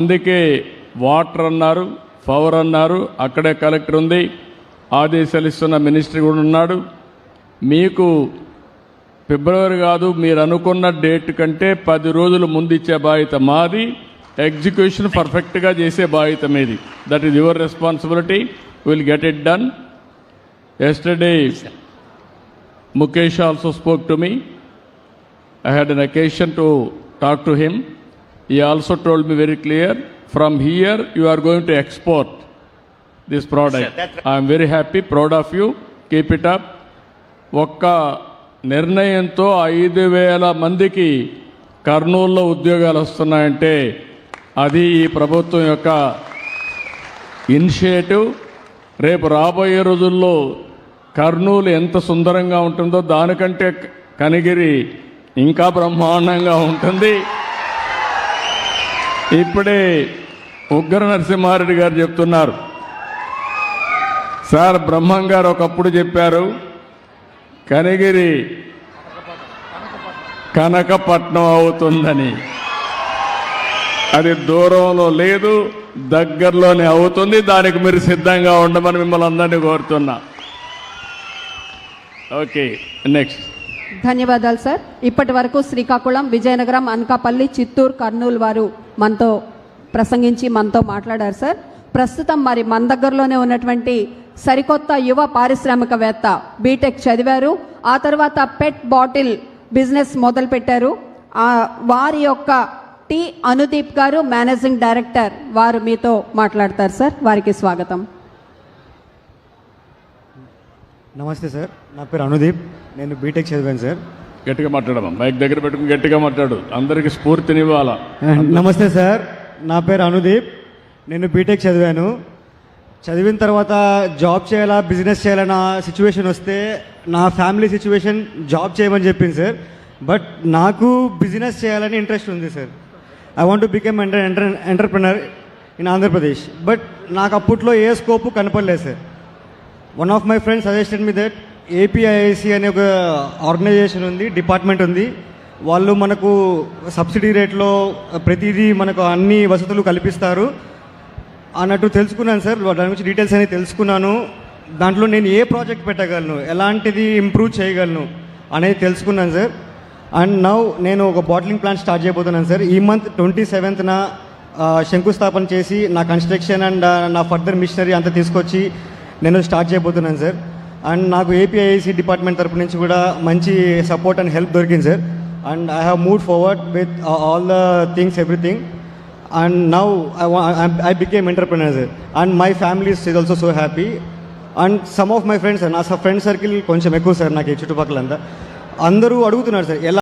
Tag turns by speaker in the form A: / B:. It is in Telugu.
A: అందుకే వాటర్ అన్నారు, పవర్ అన్నారు, అక్కడే కలెక్టర్ ఉంది, ఆదేశాలు ఇస్తున్న మినిస్టర్ కూడా ఉన్నాడు. మీకు ఫిబ్రవరి కాదు, మీరు అనుకున్న డేట్ కంటే 10 రోజులు ముందు ఇచ్చే బాధ్యత మాది. ఎగ్జిక్యూషన్ పర్ఫెక్ట్గా చేసే బాధ్యత మీది. That is your responsibility. Will get it done. Yesterday Mukesh also spoke to me. I had an occasion to talk to him. He also told me very clear, from here you are going to export this product. I am very happy, proud of you. Keep it up. ఒక్క నిర్ణయంతో 5,000 మందికి కర్నూలులో ఉద్యోగాలు వస్తున్నాయంటే అది ఈ ప్రభుత్వం యొక్క ఇనిషియేటివ్. రేపు రాబోయే రోజుల్లో కర్నూలు ఎంత సుందరంగా ఉంటుందో దానికంటే కనిగిరి ఇంకా బ్రహ్మాండంగా ఉంటుంది. ఇప్పుడే ఉగ్ర నరసింహారెడ్డి గారు చెప్తున్నారు, సార్ బ్రహ్మం గారు ఒకప్పుడు చెప్పారు కనిగిరి కనకపట్నం అవుతుందని. అది దూరంలో లేదు, దగ్గరలోనే అవుతుంది. దానికి మీరు సిద్ధంగా ఉండమని మిమ్మల్ని అందరినీ కోరుతున్నా. Okay, next.
B: ధన్యవాదాలు సార్. ఇప్పటి వరకు శ్రీకాకుళం, విజయనగరం, అనకాపల్లి, చిత్తూరు, కర్నూలు వారు మనతో ప్రసంగించి మనతో మాట్లాడారు సార్. ప్రస్తుతం మరి మన దగ్గరలోనే ఉన్నటువంటి సరికొత్త యువ పారిశ్రామికవేత్త, బీటెక్ చదివారు, ఆ తర్వాత పెట్ బాటిల్ బిజినెస్ మొదలుపెట్టారు. వారి యొక్క టి అనుదీప్ గారు, మేనేజింగ్ డైరెక్టర్, వారు మీతో మాట్లాడతారు సార్. వారికి స్వాగతం.
C: నమస్తే సార్, నా పేరు అనుదీప్, నేను బీటెక్ చదివాను సార్.
A: గట్టిగా మాట్లాడమా, మైక్ దగ్గర పెట్టుకుని గట్టిగా మాట్లాడు, అందరికి స్ఫూర్తినివ్వాలా.
C: నమస్తే సార్, నా పేరు అనుదీప్, నేను బీటెక్ చదివాను. చదివిన తర్వాత జాబ్ చేయాలా బిజినెస్ చేయాలన్న సిచ్యువేషన్ వస్తే నా ఫ్యామిలీ సిచ్యువేషన్ జాబ్ చేయమని చెప్పింది సార్. బట్ నాకు బిజినెస్ చేయాలని ఇంట్రెస్ట్ ఉంది sir. I want to become entrepreneur in Andhra Pradesh. But నాకు అప్పట్లో ఏ స్కోపు కనపడలేదు sir. One of my friends suggested me that APIIC అనే ఒక ఆర్గనైజేషన్ ఉంది, డిపార్ట్మెంట్ ఉంది. వాళ్ళు మనకు సబ్సిడీ రేట్లో ప్రతిదీ మనకు అన్ని వసతులు కల్పిస్తారు అన్నట్టు తెలుసుకున్నాను సార్. దాని గురించి డీటెయిల్స్ అనేవి తెలుసుకున్నాను. దాంట్లో నేను ఏ ప్రాజెక్ట్ పెట్టగలను, ఎలాంటిది ఇంప్రూవ్ చేయగలను అనేది తెలుసుకున్నాను సార్. అండ్ నౌ నేను ఒక బాటిలింగ్ ప్లాంట్ స్టార్ట్ చేయబోతున్నాను సార్. ఈ మంత్ 27న శంకుస్థాపన చేసి నా కన్స్ట్రక్షన్ అండ్ నా ఫర్దర్ మిషనరీ అంతా తీసుకొచ్చి నేను స్టార్ట్ చేయబోతున్నాను సార్. అండ్ నాకు ఏపీఐఐసి డిపార్ట్మెంట్ తరపు నుంచి కూడా మంచి సపోర్ట్ అండ్ హెల్ప్ దొరికింది sir. And I have move forward with all the things, everything. And now I became entrepreneur sir. And my family is also so happy. And some of my friends sir, నా ఫ్రెండ్ సర్కిల్ కొంచెం ఎక్కువ సార్ నాకు చుట్టుపక్కల అంతా. అందరూ అడుగుతున్నారు సార్ ఎలా